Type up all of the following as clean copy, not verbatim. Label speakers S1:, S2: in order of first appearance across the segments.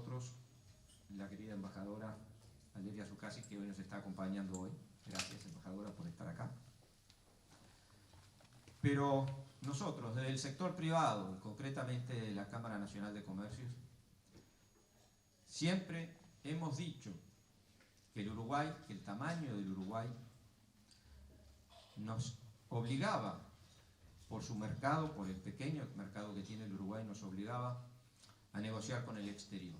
S1: nosotros la querida embajadora Valeria Zuccasi, que hoy nos está acompañando hoy. Gracias, embajadora, por estar acá. Pero nosotros, desde el sector privado, concretamente de la Cámara Nacional de Comercios, siempre hemos dicho que el Uruguay, que el tamaño del Uruguay nos obligaba, por su mercado, por el pequeño mercado que tiene el Uruguay, nos obligaba a negociar con el exterior.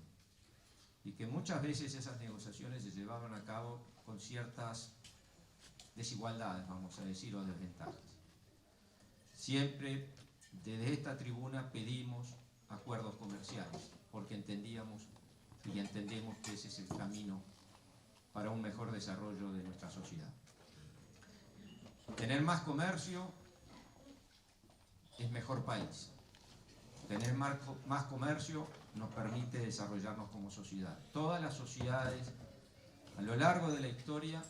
S1: Y que muchas veces esas negociaciones se llevaban a cabo con ciertas desigualdades, vamos a decir, o desventajas. Siempre desde esta tribuna pedimos acuerdos comerciales, porque entendíamos y entendemos que ese es el camino para un mejor desarrollo de nuestra sociedad. Tener más comercio es mejor país. Tener más comercio nos permite desarrollarnos como sociedad. Todas las sociedades, a lo largo de la historia,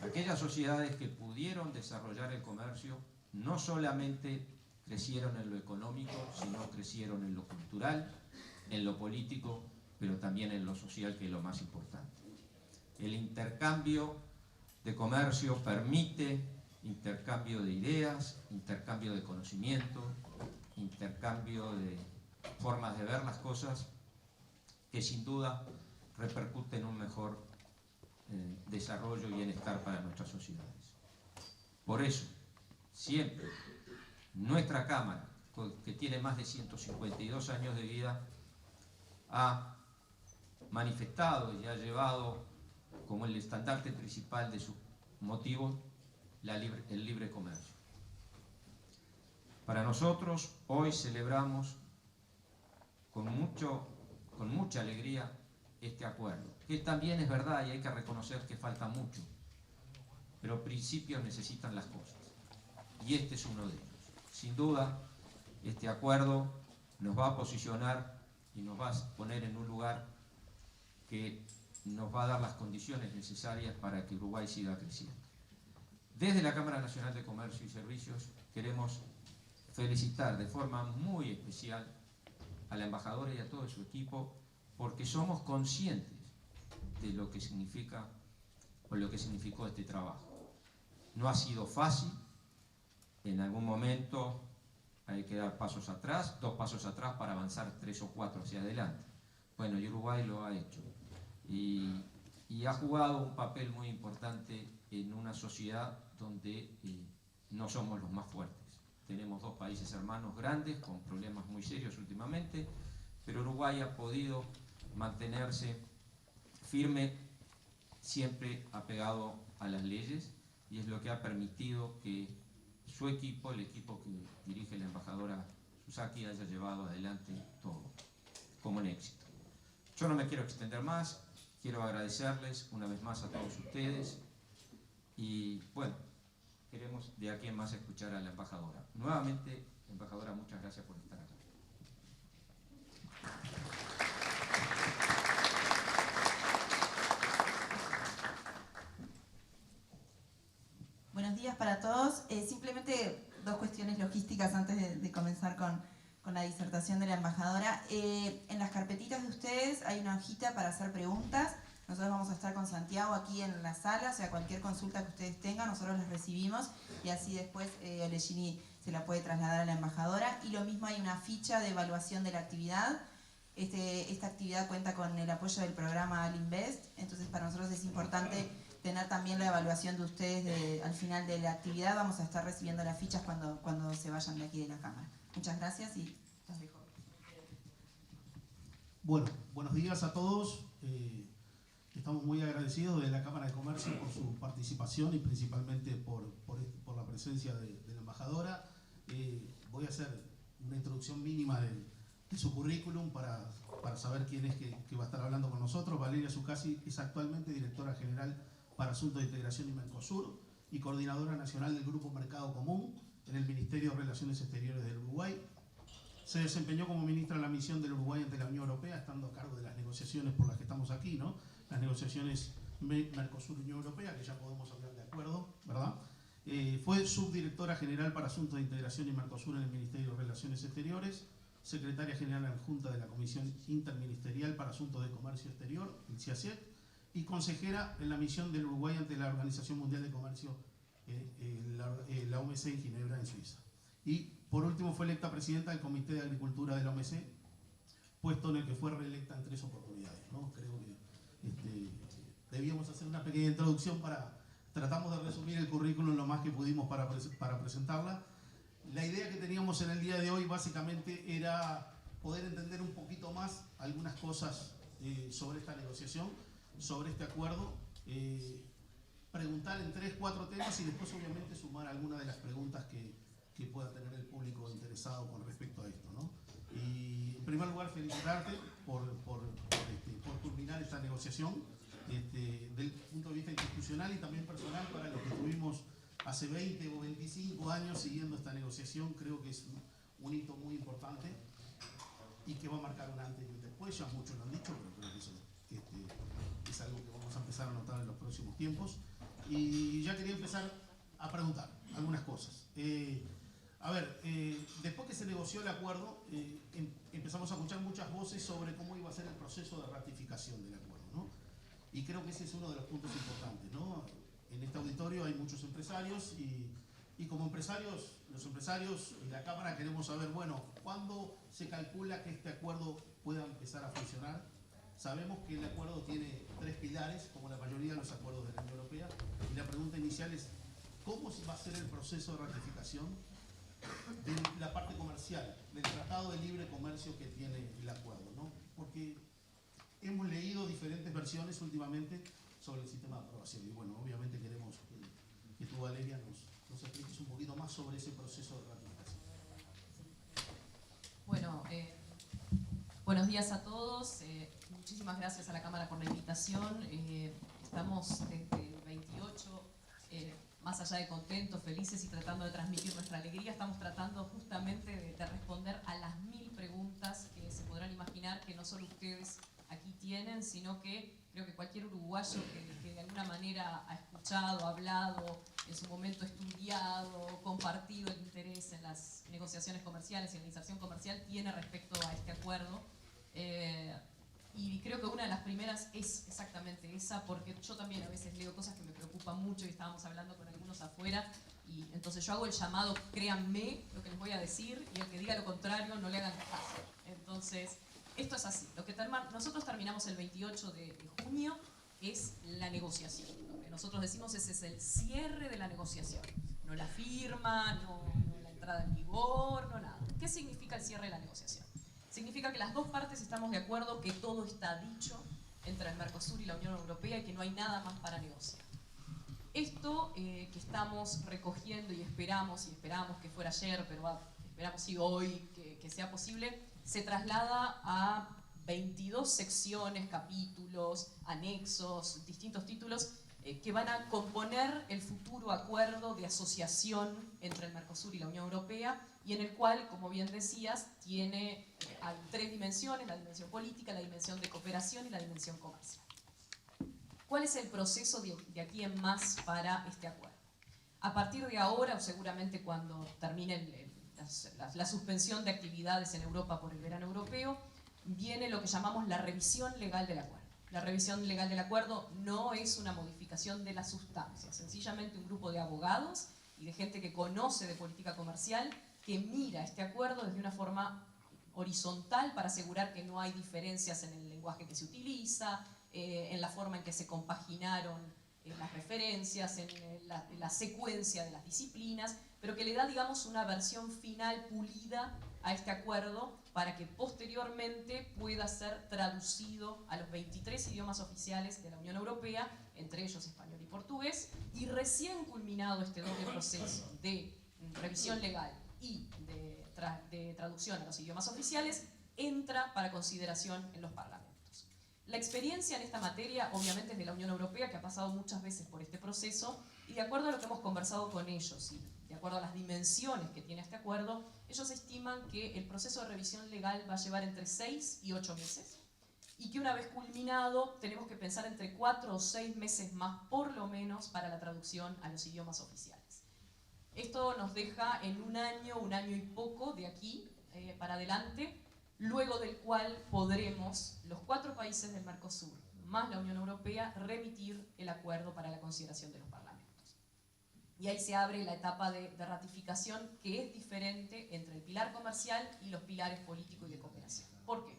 S1: aquellas sociedades que pudieron desarrollar el comercio, no solamente crecieron en lo económico, sino crecieron en lo cultural, en lo político, pero también en lo social, que es lo más importante. El intercambio de comercio permite intercambio de ideas, intercambio de conocimiento, intercambio de formas de ver las cosas, que sin duda repercute en un mejor desarrollo y bienestar para nuestras sociedades. Por eso, siempre nuestra Cámara, que tiene más de 152 años de vida, ha manifestado y ha llevado como el estandarte principal de sus motivos el libre comercio. Para nosotros hoy celebramos con mucha alegría este acuerdo, que también es verdad y hay que reconocer que falta mucho, pero principios necesitan las cosas, y este es uno de ellos. Sin duda, este acuerdo nos va a posicionar y nos va a poner en un lugar que nos va a dar las condiciones necesarias para que Uruguay siga creciendo. Desde la Cámara Nacional de Comercio y Servicios queremos felicitar de forma muy especial a la embajadora y a todo su equipo, porque somos conscientes de lo que significa o lo que significó este trabajo. No ha sido fácil, en algún momento hay que dar pasos atrás, 2 pasos atrás para avanzar 3 o 4 hacia adelante. Bueno, y Uruguay lo ha hecho y ha jugado un papel muy importante en una sociedad donde no somos los más fuertes. Tenemos 2 países hermanos grandes con problemas muy serios últimamente, pero Uruguay ha podido mantenerse firme, siempre apegado a las leyes, y es lo que ha permitido que su equipo, el equipo que dirige la embajadora Zuccasi, haya llevado adelante todo como un éxito. Yo no me quiero extender más, quiero agradecerles una vez más a todos ustedes y bueno, queremos de aquí en más escuchar a la embajadora. Nuevamente, embajadora, muchas gracias por estar acá.
S2: Buenos días para todos. Simplemente 2 cuestiones logísticas antes de comenzar con la disertación de la embajadora. En las carpetitas de ustedes hay una hojita para hacer preguntas. Nosotros vamos a estar con Santiago aquí en la sala, o sea, cualquier consulta que ustedes tengan, nosotros las recibimos y así después Olegini se la puede trasladar a la embajadora. Y lo mismo, hay una ficha de evaluación de la actividad. Esta actividad cuenta con el apoyo del programa Alinvest, entonces para nosotros es importante tener también la evaluación de ustedes al final de la actividad. Vamos a estar recibiendo las fichas cuando se vayan de aquí de la Cámara. Muchas gracias y los dejo.
S3: Bueno, buenos días a todos. Estamos muy agradecidos de la Cámara de Comercio por su participación y principalmente por la presencia de la embajadora. Voy a hacer una introducción mínima de su currículum para saber quién es que va a estar hablando con nosotros. Valeria Zuccasi es actualmente directora general para Asuntos de Integración y Mercosur y coordinadora nacional del Grupo Mercado Común en el Ministerio de Relaciones Exteriores del Uruguay. Se desempeñó como ministra de la misión del Uruguay ante la Unión Europea, estando a cargo de las negociaciones por las que estamos aquí, ¿no? Las negociaciones Mercosur-Unión Europea, que ya podemos hablar de acuerdo, ¿verdad? Fue subdirectora general para Asuntos de Integración y Mercosur en el Ministerio de Relaciones Exteriores. secretaria general adjunta de la Comisión Interministerial para Asuntos de Comercio Exterior, el CIACET, y consejera en la misión del Uruguay ante la Organización Mundial de Comercio, la OMC en Ginebra, en Suiza. Y por último fue electa presidenta del Comité de Agricultura de la OMC, puesto en el que fue reelecta en 3 oportunidades, ¿no? Creo que debíamos hacer una pequeña introducción tratamos de resumir el currículum lo más que pudimos para presentarla. La idea que teníamos en el día de hoy básicamente era poder entender un poquito más algunas cosas sobre esta negociación, sobre este acuerdo, preguntar en 3 o 4 temas y después obviamente sumar algunas de las preguntas que pueda tener el público interesado con respecto a esto, ¿no? Y en primer lugar felicitarte por culminar esta negociación del punto de vista institucional y también personal para los que estuvimos hace 20 o 25 años siguiendo esta negociación. Creo que es un hito muy importante y que va a marcar un antes y un después. Ya muchos lo han dicho, pero creo que eso es algo que vamos a empezar a notar en los próximos tiempos. Y ya quería empezar a preguntar algunas cosas. Después que se negoció el acuerdo, empezamos a escuchar muchas voces sobre cómo iba a ser el proceso de ratificación del acuerdo, ¿no? Y creo que ese es uno de los puntos importantes, ¿no? En este auditorio hay muchos empresarios y como empresarios, los empresarios y la Cámara queremos saber, bueno, ¿cuándo se calcula que este acuerdo pueda empezar a funcionar? Sabemos que el acuerdo tiene 3 pilares, como la mayoría de los acuerdos de la Unión Europea, y la pregunta inicial es, ¿cómo va a ser el proceso de ratificación de la parte comercial, del Tratado de Libre Comercio que tiene el acuerdo, ¿no? Porque hemos leído diferentes versiones últimamente sobre el sistema de aprobación y bueno, obviamente queremos que tú, Valeria, nos expliques un poquito más sobre ese proceso de ratificación.
S4: Bueno, buenos días a todos. Muchísimas gracias a la Cámara por la invitación. Estamos desde el 28, más allá de contentos, felices y tratando de transmitir nuestra alegría, estamos tratando justamente de responder a las 1000 preguntas que se podrán imaginar que no solo ustedes aquí tienen, sino que creo que cualquier uruguayo que de alguna manera ha escuchado, hablado, en su momento estudiado, compartido el interés en las negociaciones comerciales y en la inserción comercial tiene respecto a este acuerdo. Y creo que una de las primeras es exactamente esa, porque yo también a veces leo cosas que me preocupan mucho y estábamos hablando con algunos afuera, y entonces yo hago el llamado, créanme lo que les voy a decir, y el que diga lo contrario no le hagan caso. Entonces, esto es así. Nosotros terminamos el 28 de junio, es la negociación. Lo que nosotros decimos es el cierre de la negociación. No la firma, no la entrada en vigor, no nada. ¿Qué significa el cierre de la negociación? Significa que las 2 partes estamos de acuerdo que todo está dicho entre el Mercosur y la Unión Europea y que no hay nada más para negociar. Esto que estamos recogiendo y esperamos que fuera ayer, pero esperamos sí hoy que sea posible, se traslada a 22 secciones, capítulos, anexos, distintos títulos que van a componer el futuro acuerdo de asociación entre el Mercosur y la Unión Europea, y en el cual, como bien decías, hay 3 dimensiones: la dimensión política, la dimensión de cooperación y la dimensión comercial. ¿Cuál es el proceso de aquí en más para este acuerdo? A partir de ahora, o seguramente cuando termine la suspensión de actividades en Europa por el verano europeo, viene lo que llamamos la revisión legal del acuerdo. La revisión legal del acuerdo no es una modificación de la sustancia, sencillamente un grupo de abogados y de gente que conoce de política comercial que mira este acuerdo desde una forma horizontal para asegurar que no hay diferencias en el lenguaje que se utiliza, en la forma en que se compaginaron las referencias, en la secuencia de las disciplinas, pero que le da, digamos, una versión final pulida a este acuerdo para que posteriormente pueda ser traducido a los 23 idiomas oficiales de la Unión Europea, entre ellos español y portugués, y recién culminado este doble proceso de revisión legal y de traducción a los idiomas oficiales, entra para consideración en los parlamentos. La experiencia en esta materia, obviamente, es de la Unión Europea, que ha pasado muchas veces por este proceso, y de acuerdo a lo que hemos conversado con ellos, y de acuerdo a las dimensiones que tiene este acuerdo, ellos estiman que el proceso de revisión legal va a llevar entre 6 y 8 meses, y que una vez culminado tenemos que pensar entre 4 o 6 meses más, por lo menos, para la traducción a los idiomas oficiales. Esto nos deja en un año y poco de aquí para adelante, luego del cual podremos, los 4 países del Mercosur, más la Unión Europea, remitir el acuerdo para la consideración de los parlamentos. Y ahí se abre la etapa de ratificación, que es diferente entre el pilar comercial y los pilares político y de cooperación. ¿Por qué?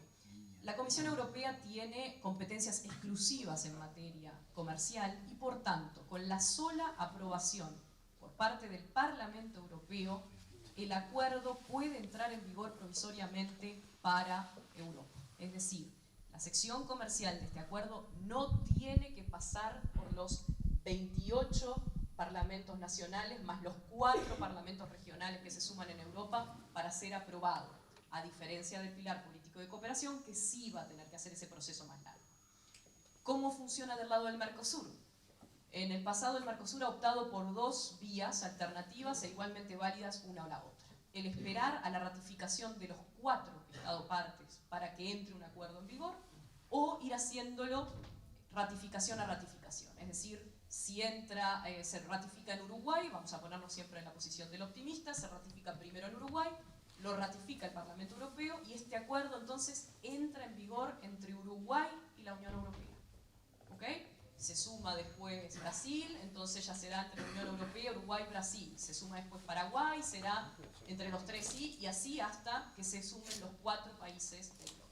S4: La Comisión Europea tiene competencias exclusivas en materia comercial y, por tanto, con la sola aprobación por parte del Parlamento Europeo, el acuerdo puede entrar en vigor provisoriamente para Europa. Es decir, la sección comercial de este acuerdo no tiene que pasar por los 28 parlamentos nacionales más los 4 parlamentos regionales que se suman en Europa para ser aprobado, a diferencia del pilar político de cooperación, que sí va a tener que hacer ese proceso más largo. ¿Cómo funciona del lado del Mercosur? En el pasado el Mercosur ha optado por 2 vías alternativas e igualmente válidas una o la otra. El esperar a la ratificación de los 4 Estado partes para que entre un acuerdo en vigor, o ir haciéndolo ratificación a ratificación. Es decir, si se ratifica en Uruguay, vamos a ponernos siempre en la posición del optimista, se ratifica primero en Uruguay, lo ratifica el Parlamento Europeo y este acuerdo entonces entra en vigor entre Uruguay y la Unión Europea. ¿Ok? Se suma después Brasil, entonces ya será entre la Unión Europea, Uruguay, Brasil. Se suma después Paraguay, será entre los 3 sí, y así hasta que se sumen los 4 países de Europa.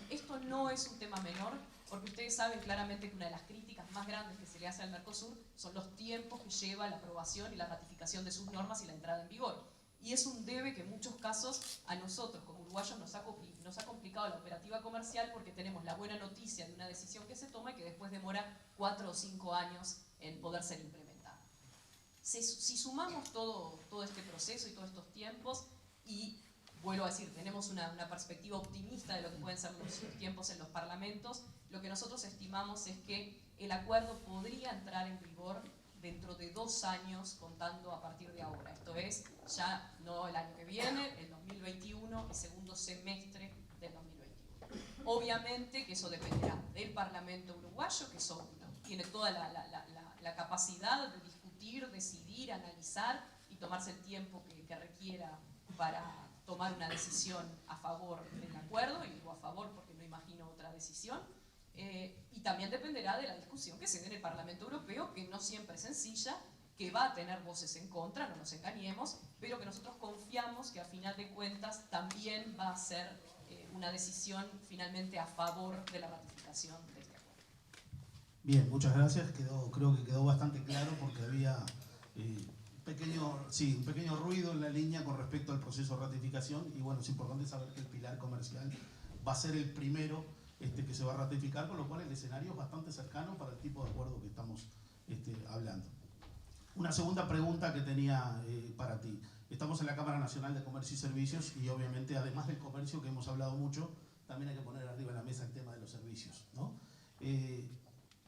S4: Esto no es un tema menor, porque ustedes saben claramente que una de las críticas más grandes que se le hace al Mercosur son los tiempos que lleva la aprobación y la ratificación de sus normas y la entrada en vigor. Y es un debe que en muchos casos a nosotros como uruguayos nos ha complicado la operativa comercial, porque tenemos la buena noticia de una decisión que se toma y que después demora 4 o 5 años en poder ser implementada. Si sumamos todo este proceso y todos estos tiempos, y vuelvo a decir, tenemos una perspectiva optimista de lo que pueden ser los tiempos en los parlamentos, lo que nosotros estimamos es que el acuerdo podría entrar en vigor dentro de 2 años, contando a partir de ahora. Esto es, ya no el año que viene, el 2021, el segundo semestre del 2021. Obviamente que eso dependerá del Parlamento uruguayo, que tiene toda la capacidad de discutir, decidir, analizar y tomarse el tiempo que requiera para tomar una decisión a favor del acuerdo, y digo a favor porque no imagino otra decisión. Y también dependerá de la discusión que se dé en el Parlamento Europeo, que no siempre es sencilla, que va a tener voces en contra, no nos engañemos, pero que nosotros confiamos que a final de cuentas también va a ser una decisión finalmente a favor de la ratificación de este acuerdo.
S3: Bien, muchas gracias. Creo que quedó bastante claro, porque había un pequeño ruido en la línea con respecto al proceso de ratificación, y bueno, es importante saber que el pilar comercial va a ser el primero que se va a ratificar, con lo cual el escenario es bastante cercano para el tipo de acuerdo que estamos hablando. Una segunda pregunta que tenía para ti. Estamos en la Cámara Nacional de Comercio y Servicios, y obviamente, además del comercio, que hemos hablado mucho, también hay que poner arriba de la mesa el tema de los servicios, ¿no?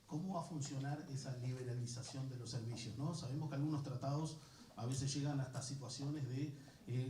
S3: ¿Cómo va a funcionar esa liberalización de los servicios, ¿no? Sabemos que algunos tratados a veces llegan hasta situaciones de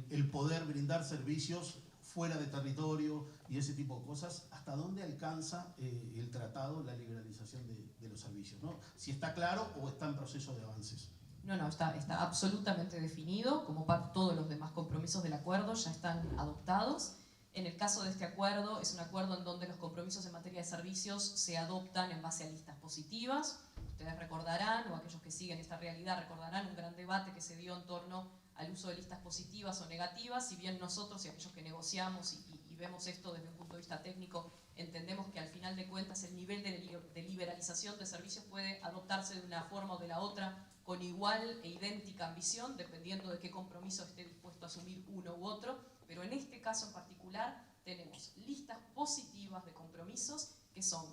S3: el poder brindar servicios fuera de territorio y ese tipo de cosas. ¿Hasta dónde alcanza el tratado la liberalización de los servicios, ¿no? Si está claro o está en proceso de avances.
S4: No, está absolutamente definido, como todos los demás compromisos del acuerdo ya están adoptados. En el caso de este acuerdo, es un acuerdo en donde los compromisos en materia de servicios se adoptan en base a listas positivas. Ustedes recordarán, o aquellos que siguen esta realidad recordarán, un gran debate que se dio en torno al uso de listas positivas o negativas. Si bien nosotros y aquellos que negociamos y vemos esto desde un punto de vista técnico, entendemos que al final de cuentas el nivel de liberalización de servicios puede adoptarse de una forma o de la otra con igual e idéntica ambición, dependiendo de qué compromiso esté dispuesto a asumir uno u otro, pero en este caso en particular tenemos listas positivas de compromisos que son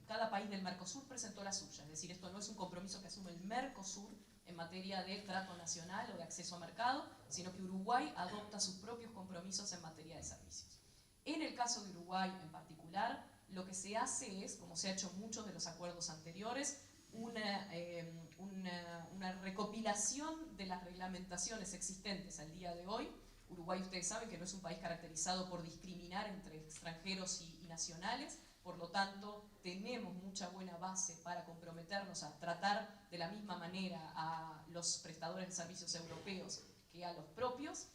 S4: cada país del Mercosur presentó la suya, es decir, esto no es un compromiso que asume el Mercosur en materia de trato nacional o de acceso a mercado, sino que Uruguay adopta sus propios compromisos en materia de servicios. En el caso de Uruguay en particular, lo que se hace es, como se ha hecho en muchos de los acuerdos anteriores, una recopilación de las reglamentaciones existentes al día de hoy. Uruguay, ustedes saben que no es un país caracterizado por discriminar entre extranjeros y nacionales, por lo tanto tenemos mucha buena base para comprometernos a tratar de la misma manera a los prestadores de servicios europeos que a los propios.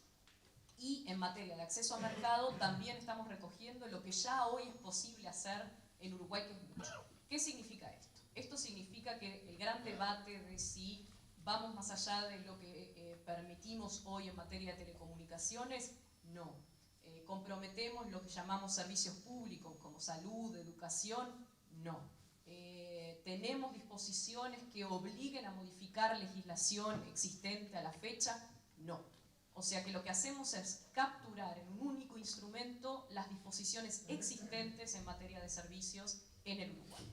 S4: Y en materia de acceso a mercado también estamos recogiendo lo que ya hoy es posible hacer en Uruguay, que es mucho. ¿Qué significa esto? Esto significa que el gran debate de si vamos más allá de lo que permitimos hoy en materia de telecomunicaciones, no. Comprometemos lo que llamamos servicios públicos como salud, educación, no. Tenemos disposiciones que obliguen a modificar legislación existente a la fecha, no. O sea que lo que hacemos es capturar en un único instrumento las disposiciones existentes en materia de servicios en el Uruguay.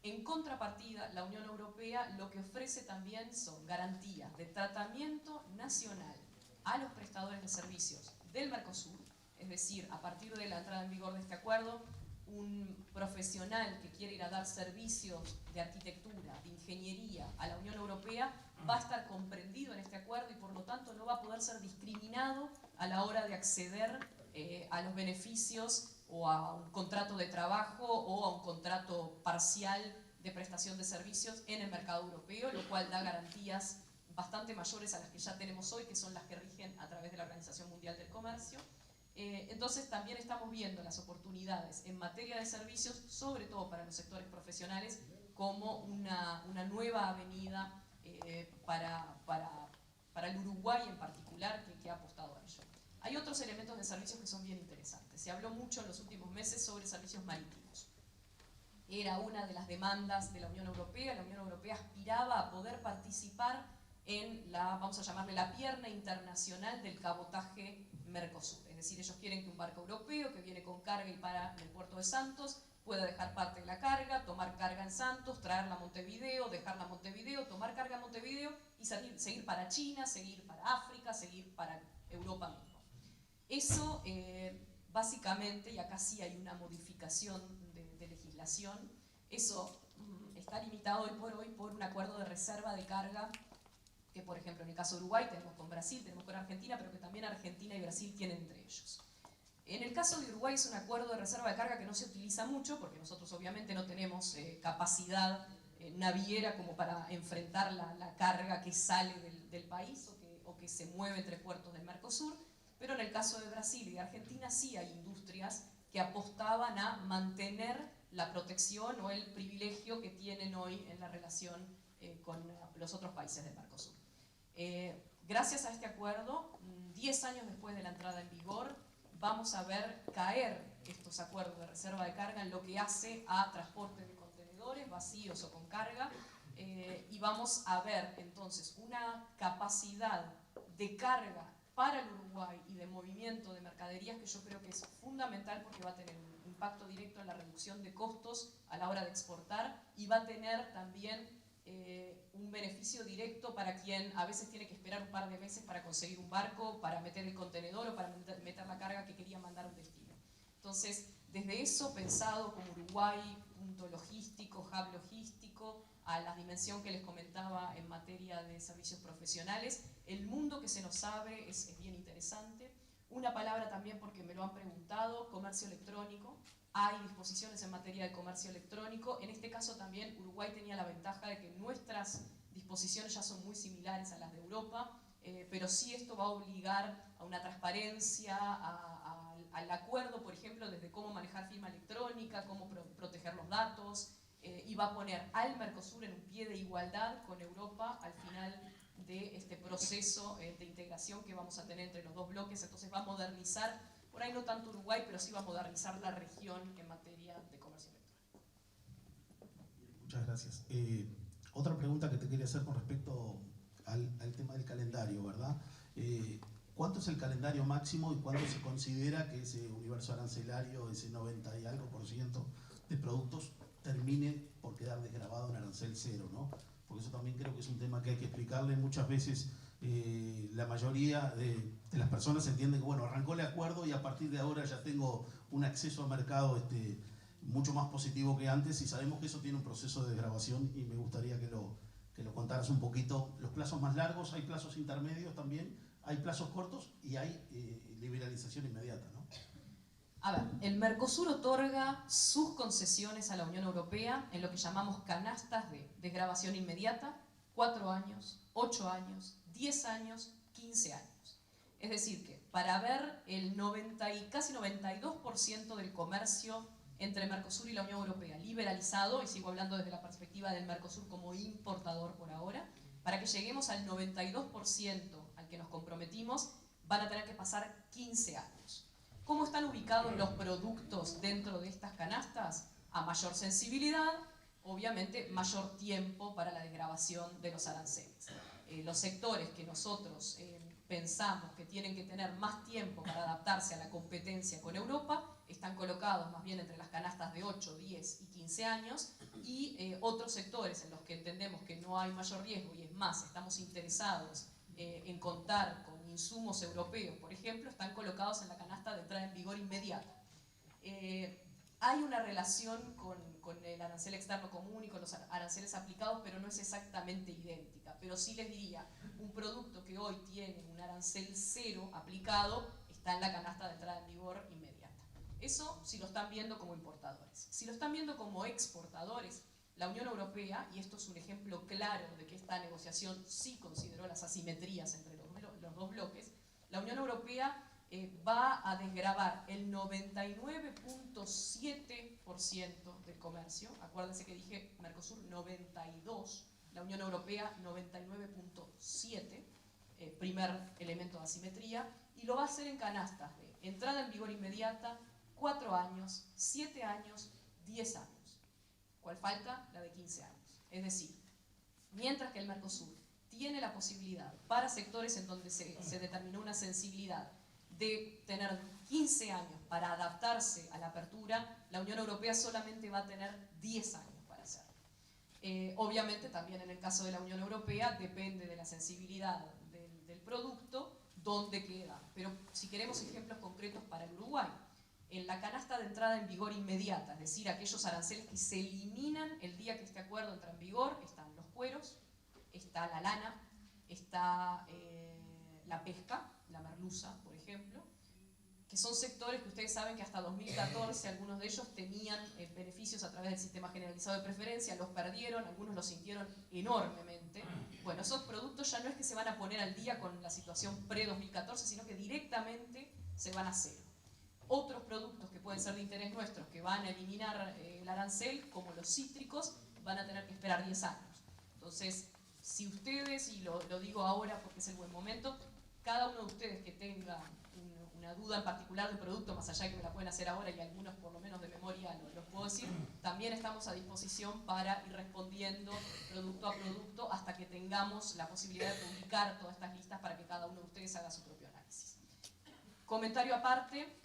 S4: En contrapartida, la Unión Europea lo que ofrece también son garantías de tratamiento nacional a los prestadores de servicios del Mercosur, es decir, a partir de la entrada en vigor de este acuerdo, un profesional que quiere ir a dar servicios de arquitectura, de ingeniería a la Unión Europea va a estar comprendido en este acuerdo y por lo tanto no va a poder ser discriminado a la hora de acceder a los beneficios o a un contrato de trabajo o a un contrato parcial de prestación de servicios en el mercado europeo, lo cual da garantías bastante mayores a las que ya tenemos hoy, que son las que rigen a través de la Organización Mundial del Comercio. Entonces también estamos viendo las oportunidades en materia de servicios, sobre todo para los sectores profesionales, como una nueva avenida para el Uruguay en particular que ha apostado a ello. Hay otros elementos de servicios que son bien interesantes. Se habló mucho en los últimos meses sobre servicios marítimos. Era una de las demandas de la Unión Europea. La Unión Europea aspiraba a poder participar en la, vamos a llamarle la pierna internacional del cabotaje Mercosur. Es decir, ellos quieren que un barco europeo que viene con carga y para en el puerto de Santos pueda dejar parte de la carga, tomar carga en Santos, traerla a Montevideo, dejarla a Montevideo, tomar carga en Montevideo y seguir para China, seguir para África, seguir para Europa mismo. Eso básicamente, y acá sí hay una modificación de legislación, eso está limitado hoy por un acuerdo de reserva de carga que, por ejemplo, en el caso de Uruguay tenemos con Brasil, tenemos con Argentina, pero que también Argentina y Brasil tienen entre ellos. En el caso de Uruguay es un acuerdo de reserva de carga que no se utiliza mucho, porque nosotros obviamente no tenemos capacidad naviera como para enfrentar la carga que sale del país o que se mueve entre puertos del Mercosur, pero en el caso de Brasil y de Argentina sí hay industrias que apostaban a mantener la protección o el privilegio que tienen hoy en la relación con los otros países del Mercosur. Gracias a este acuerdo, 10 años después de la entrada en vigor, vamos a ver caer estos acuerdos de reserva de carga en lo que hace a transporte de contenedores, vacíos o con carga, y vamos a ver entonces una capacidad de carga para el Uruguay y de movimiento de mercaderías que yo creo que es fundamental porque va a tener un impacto directo en la reducción de costos a la hora de exportar y va a tener también un beneficio directo para quien a veces tiene que esperar un par de meses para conseguir un barco, para meter el contenedor o para meter la carga que quería mandar a un destino. Entonces, desde eso pensado como Uruguay, punto logístico, hub logístico, a la dimensión que les comentaba en materia de servicios profesionales, el mundo que se nos abre es bien interesante. Una palabra también porque me lo han preguntado, comercio electrónico. Hay disposiciones en materia de comercio electrónico. En este caso también Uruguay tenía la ventaja de que nuestras disposiciones ya son muy similares a las de Europa, pero sí esto va a obligar a una transparencia, al acuerdo, por ejemplo, desde cómo manejar firma electrónica, cómo proteger los datos, y va a poner al Mercosur en un pie de igualdad con Europa al final de este proceso de integración que vamos a tener entre los dos bloques. Entonces va a modernizar, por ahí no tanto Uruguay, pero sí va a modernizar la región en materia de comercio electrónico.
S3: Muchas gracias. Otra pregunta que te quería hacer con respecto al tema del calendario, ¿verdad? ¿Cuánto es el calendario máximo y cuándo se considera que ese universo arancelario, ese 90 y algo % de productos, termine por quedar desgravado en arancel cero, ¿no? Porque eso también creo que es un tema que hay que explicarle. Muchas veces la mayoría de las personas entienden que, bueno, arrancó el acuerdo y a partir de ahora ya tengo un acceso al mercado mucho más positivo que antes, y sabemos que eso tiene un proceso de desgravación y me gustaría que lo contaras un poquito. Los plazos más largos, hay plazos intermedios también, hay plazos cortos y hay liberalización inmediata, ¿no?
S4: A ver, el Mercosur otorga sus concesiones a la Unión Europea en lo que llamamos canastas de desgravación inmediata, 4 años, 8 años, 10 años, 15 años. Es decir, que para ver el casi 92% del comercio entre Mercosur y la Unión Europea liberalizado, y sigo hablando desde la perspectiva del Mercosur como importador por ahora, para que lleguemos al 92% al que nos comprometimos, van a tener que pasar 15 años. ¿Cómo están ubicados los productos dentro de estas canastas? A mayor sensibilidad, obviamente mayor tiempo para la desgravación de los aranceles. Los sectores que nosotros pensamos que tienen que tener más tiempo para adaptarse a la competencia con Europa están colocados más bien entre las canastas de 8, 10 y 15 años, y otros sectores en los que entendemos que no hay mayor riesgo, y es más, estamos interesados en contar con insumos europeos, por ejemplo, están colocados en la canasta de entrada en vigor inmediata. Hay una relación con el arancel externo común y con los aranceles aplicados, pero no es exactamente idéntica. Pero sí les diría, un producto que hoy tiene un arancel cero aplicado está en la canasta de entrada en vigor inmediata. Eso si lo están viendo como importadores. Si lo están viendo como exportadores, la Unión Europea, y esto es un ejemplo claro de que esta negociación sí consideró las asimetrías entre los dos bloques, la Unión Europea va a desgravar el 99.7% del comercio. Acuérdense que dije Mercosur 92, la Unión Europea 99.7, primer elemento de asimetría, y lo va a hacer en canastas de entrada en vigor inmediata, 4 años, 7 años, 10 años. ¿Cuál falta? La de 15 años. Es decir, mientras que el Mercosur tiene la posibilidad para sectores en donde se determinó una sensibilidad de tener 15 años para adaptarse a la apertura, la Unión Europea solamente va a tener 10 años para hacerlo. Obviamente también en el caso de la Unión Europea depende de la sensibilidad del producto, dónde queda. Pero si queremos ejemplos concretos para el Uruguay, en la canasta de entrada en vigor inmediata, es decir, aquellos aranceles que se eliminan el día que este acuerdo entra en vigor, están los cueros, está la lana, está la pesca, la merluza, por ejemplo, que son sectores que ustedes saben que hasta 2014 algunos de ellos tenían beneficios a través del sistema generalizado de preferencia, los perdieron, algunos los sintieron enormemente. Bueno, esos productos ya no es que se van a poner al día con la situación pre-2014, sino que directamente se van a cero. Otros productos que pueden ser de interés nuestros, que van a eliminar el arancel, como los cítricos, van a tener que esperar 10 años. Entonces, si ustedes, y lo digo ahora porque es el buen momento, cada uno de ustedes que tenga una duda en particular del producto, más allá de que me la pueden hacer ahora, y algunos por lo menos de memoria los puedo decir, también estamos a disposición para ir respondiendo producto a producto hasta que tengamos la posibilidad de publicar todas estas listas para que cada uno de ustedes haga su propio análisis. Comentario aparte,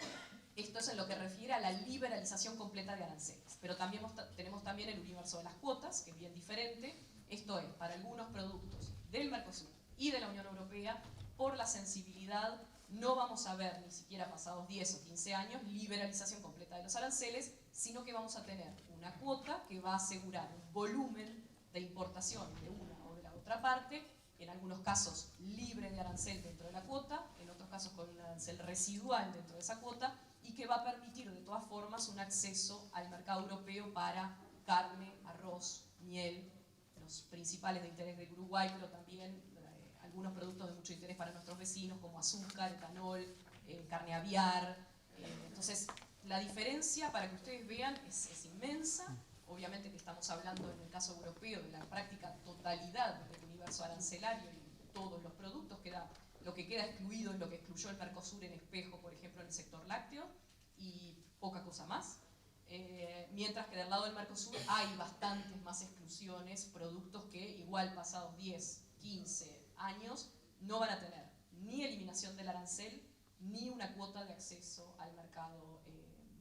S4: esto es en lo que refiere a la liberalización completa de aranceles, pero también tenemos también el universo de las cuotas, que es bien diferente. Esto es, para algunos productos del Mercosur y de la Unión Europea, por la sensibilidad, no vamos a ver, ni siquiera pasados 10 o 15 años, liberalización completa de los aranceles, sino que vamos a tener una cuota que va a asegurar un volumen de importación de una o de la otra parte, en algunos casos libre de arancel dentro de la cuota, en otros casos con un arancel residual dentro de esa cuota, y que va a permitir de todas formas un acceso al mercado europeo para carne, arroz, miel, los principales de interés del Uruguay, pero también algunos productos de mucho interés para nuestros vecinos, como azúcar, etanol, carne aviar. Entonces, la diferencia, para que ustedes vean, es inmensa. Obviamente que estamos hablando, en el caso europeo, de la práctica totalidad del universo arancelario y todos los productos. Lo que queda excluido es lo que excluyó el Mercosur en espejo, por ejemplo, en el sector lácteo, y poca cosa más. Mientras que del lado del Mercosur hay bastantes más exclusiones, productos que igual pasados 10, 15 años no van a tener ni eliminación del arancel ni una cuota de acceso al mercado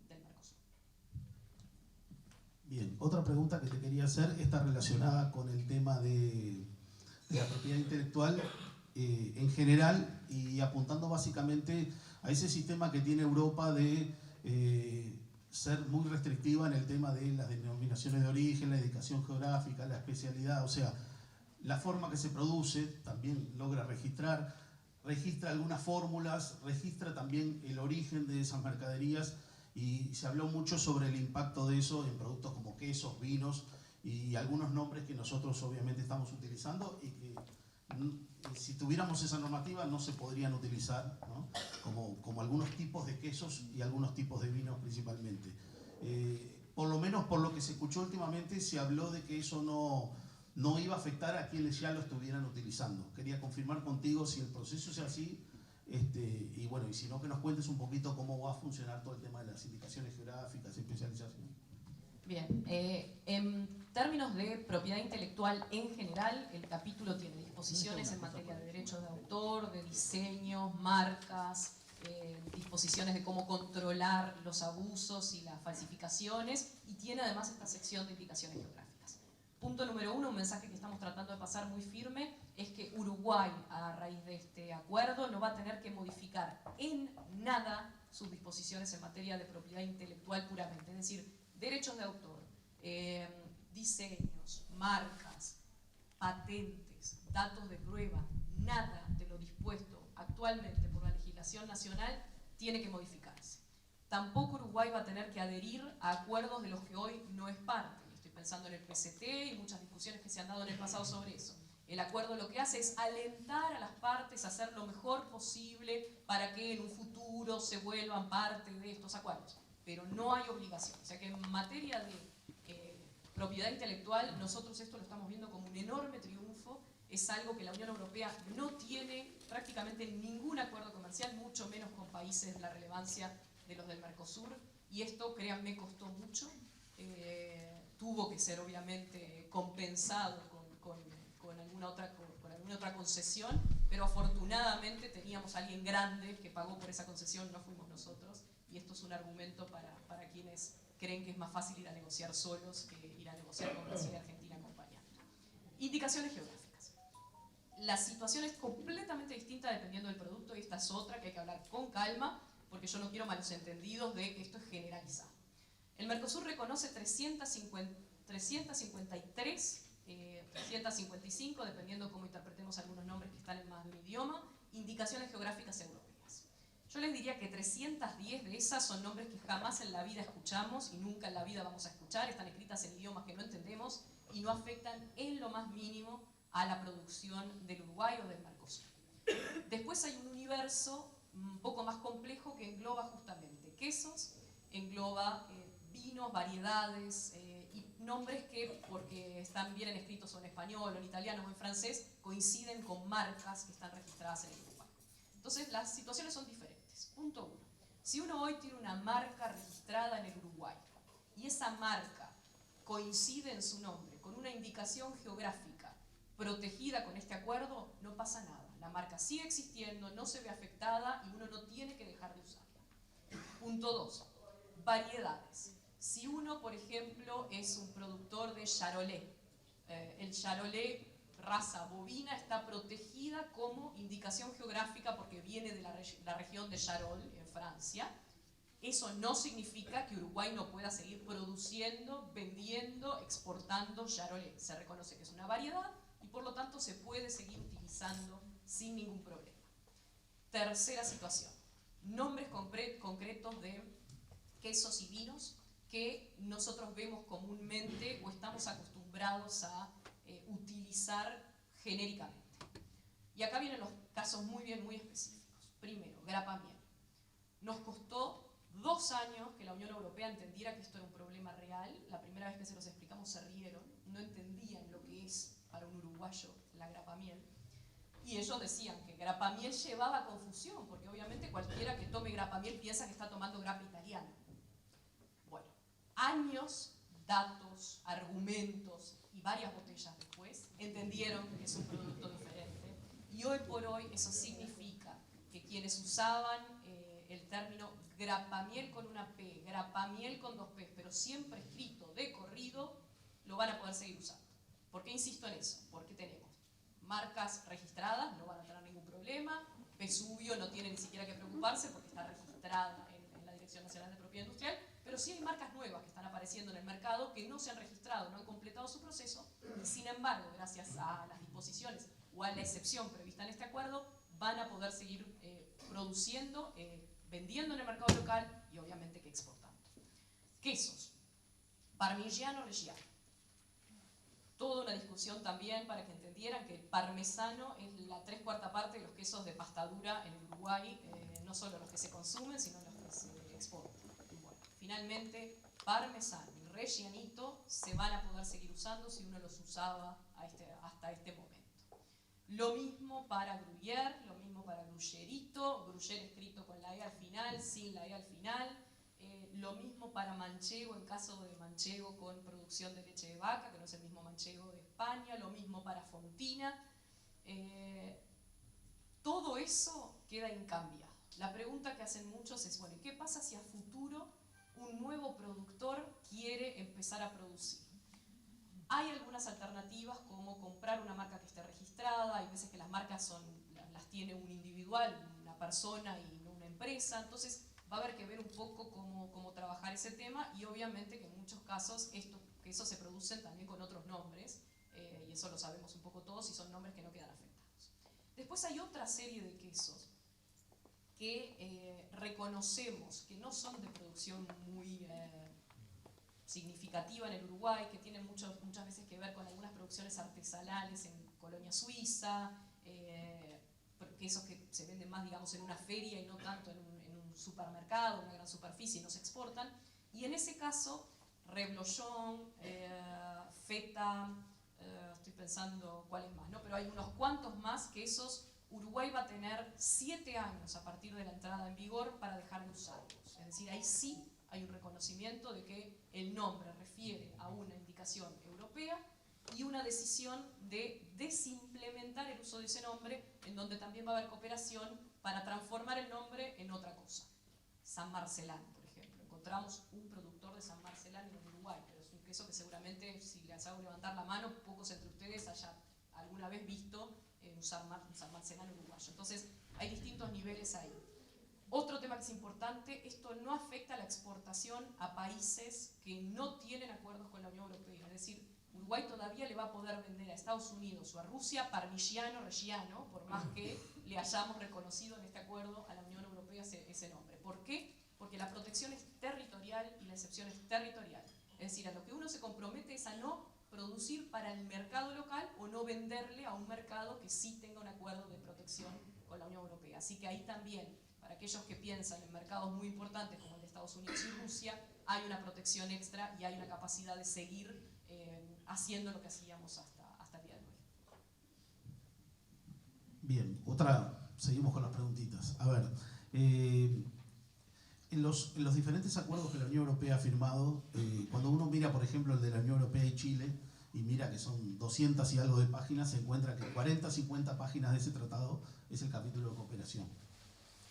S4: del Mercosur.
S3: Bien, otra pregunta que te quería hacer está relacionada con el tema de la propiedad intelectual en general, y apuntando básicamente a ese sistema que tiene Europa de ser muy restrictiva en el tema de las denominaciones de origen, la indicación geográfica, la especialidad, o sea, la forma que se produce también logra registra algunas fórmulas, registra también el origen de esas mercaderías, y se habló mucho sobre el impacto de eso en productos como quesos, vinos y algunos nombres que nosotros obviamente estamos utilizando y que si tuviéramos esa normativa no se podrían utilizar, ¿no? como algunos tipos de quesos y algunos tipos de vinos principalmente. Por lo menos por lo que se escuchó últimamente se habló de que eso no iba a afectar a quienes ya lo estuvieran utilizando. Quería confirmar contigo si el proceso es así, y bueno, y si no, que nos cuentes un poquito cómo va a funcionar todo el tema de las indicaciones geográficas, especialización.
S4: Bien, en términos de propiedad intelectual en general, el capítulo tiene disposiciones en materia de derechos de autor, de diseños, marcas, disposiciones de cómo controlar los abusos y las falsificaciones, y tiene además esta sección de indicaciones geográficas. Punto número 1, un mensaje que estamos tratando de pasar muy firme, es que Uruguay, a raíz de este acuerdo, no va a tener que modificar en nada sus disposiciones en materia de propiedad intelectual puramente, es decir, derechos de autor, diseños, marcas, patentes, datos de prueba, nada de lo dispuesto actualmente por la legislación nacional tiene que modificarse. Tampoco Uruguay va a tener que adherir a acuerdos de los que hoy no es parte. Estoy pensando en el PCT y muchas discusiones que se han dado en el pasado sobre eso. El acuerdo lo que hace es alentar a las partes a hacer lo mejor posible para que en un futuro se vuelvan parte de estos acuerdos. Pero no hay obligación. O sea que en materia de propiedad intelectual, nosotros esto lo estamos viendo como un enorme triunfo. Es algo que la Unión Europea no tiene prácticamente ningún acuerdo comercial, mucho menos con países de la relevancia de los del Mercosur. Y esto, créanme, costó mucho. Tuvo que ser obviamente compensado con alguna otra concesión, pero afortunadamente teníamos a alguien grande que pagó por esa concesión, no fuimos nosotros. Y esto es un argumento para quienes creen que es más fácil ir a negociar solos que ir a negociar con Brasil y Argentina acompañando. Indicaciones geográficas. La situación es completamente distinta dependiendo del producto, y esta es otra que hay que hablar con calma, porque yo no quiero malos entendidos de que esto es generalizado. El Mercosur reconoce 353, 355, dependiendo cómo interpretemos algunos nombres que están en más de un idioma, indicaciones geográficas europeas. Yo les diría que 310 de esas son nombres que jamás en la vida escuchamos y nunca en la vida vamos a escuchar, están escritas en idiomas que no entendemos y no afectan en lo más mínimo a la producción del Uruguay o del Mercosur. Después hay un universo un poco más complejo que engloba justamente quesos, engloba vinos, variedades y nombres que, porque están bien escritos o en español, o en italiano o en francés, coinciden con marcas que están registradas en el Uruguay. Entonces las situaciones son diferentes. Punto 1. Si uno hoy tiene una marca registrada en el Uruguay y esa marca coincide en su nombre con una indicación geográfica protegida con este acuerdo, no pasa nada. La marca sigue existiendo, no se ve afectada y uno no tiene que dejar de usarla. Punto 2. Variedades. Si uno, por ejemplo, es un productor de charolais, el charolais raza bovina está protegida como indicación geográfica porque viene de la región de Charolles, en Francia. Eso no significa que Uruguay no pueda seguir produciendo, vendiendo, exportando charolais. Se reconoce que es una variedad y por lo tanto se puede seguir utilizando sin ningún problema. Tercera situación. Nombres concretos de quesos y vinos que nosotros vemos comúnmente o estamos acostumbrados a utilizar genéricamente. Y acá vienen los casos muy específicos. Primero, grapamiel. Nos costó 2 años que la Unión Europea entendiera que esto era un problema real. La primera vez que se los explicamos se rieron, no entendían lo que es para un uruguayo la grapamiel. Y ellos decían que grapamiel llevaba confusión, porque obviamente cualquiera que tome grapamiel piensa que está tomando grapa italiana. Bueno, años, datos, argumentos y varias botellas después, entendieron que es un producto diferente. Y hoy por hoy eso significa que quienes usaban el término grapamiel con una P, grapamiel con 2 P, pero siempre escrito de corrido, lo van a poder seguir usando. ¿Por qué insisto en eso? Porque tenemos marcas registradas, no van a tener ningún problema. Vesubio no tiene ni siquiera que preocuparse porque está registrada en la Dirección Nacional de Propiedad Industrial, pero sí hay marcas nuevas que están apareciendo en el mercado que no se han registrado, no han completado su proceso y sin embargo, gracias a las disposiciones o a la excepción prevista en este acuerdo, van a poder seguir produciendo, vendiendo en el mercado local y obviamente que exportando. Quesos. Parmigiano Reggiano. toda una discusión también para que entendieran que el parmesano es la 3/4 parte de los quesos de pasta dura en el Uruguay, no solo los que se consumen, sino los que se exportan. Y bueno, finalmente, parmesano y reggianito se van a poder seguir usando si uno los usaba hasta este momento. Lo mismo para gruyère, lo mismo para gruyerito, gruyère escrito con la E al final, sin la E al final. Lo mismo para manchego, en caso de manchego con producción de leche de vaca, que no es el mismo manchego de España. Lo mismo para fontina. Todo eso queda incambiado. La pregunta que hacen muchos es, bueno, ¿qué pasa si a futuro un nuevo productor quiere empezar a producir? Hay algunas alternativas como comprar una marca que esté registrada. Hay veces que las marcas las tiene un individual, una persona y no una empresa. Entonces va a haber que ver un poco cómo trabajar ese tema, y obviamente que en muchos casos quesos se producen también con otros nombres, y eso lo sabemos un poco todos, y son nombres que no quedan afectados. Después hay otra serie de quesos que reconocemos que no son de producción muy significativa en el Uruguay, que tienen muchas veces que ver con algunas producciones artesanales en Colonia Suiza, quesos que se venden más, digamos, en una feria y no tanto en un supermercado, una gran superficie, y no se exportan. Y en ese caso, reblochon, feta, estoy pensando cuáles más, ¿no? Pero hay unos cuantos más quesos. Uruguay va a tener 7 años a partir de la entrada en vigor para dejar de usarlos. Es decir, ahí sí hay un reconocimiento de que el nombre refiere a una indicación europea y una decisión de desimplementar el uso de ese nombre, en donde también va a haber cooperación para transformar el nombre en otra cosa. San Marcelán, por ejemplo. Encontramos un productor de San Marcelán en Uruguay, pero es un queso que seguramente, si les hago levantar la mano, pocos entre ustedes hayan alguna vez visto un San Marcelán uruguayo. Entonces, hay distintos niveles ahí. Otro tema que es importante, esto no afecta a la exportación a países que no tienen acuerdos con la Unión Europea. Es decir, Uruguay todavía le va a poder vender a Estados Unidos o a Rusia parmigiano reggiano, por más que le hayamos reconocido en este acuerdo a la Unión Europea ese nombre. ¿Por qué? Porque la protección es territorial y la excepción es territorial. Es decir, a lo que uno se compromete es a no producir para el mercado local o no venderle a un mercado que sí tenga un acuerdo de protección con la Unión Europea. Así que ahí también, para aquellos que piensan en mercados muy importantes como el de Estados Unidos y Rusia, hay una protección extra y hay una capacidad de seguir haciendo lo que hacíamos hasta el día de hoy.
S3: Bien, seguimos con las preguntitas. A ver, en los diferentes acuerdos que la Unión Europea ha firmado, cuando uno mira, por ejemplo, el de la Unión Europea y Chile, y mira que son 200 y algo de páginas, se encuentra que 40, 50 páginas de ese tratado es el capítulo de cooperación,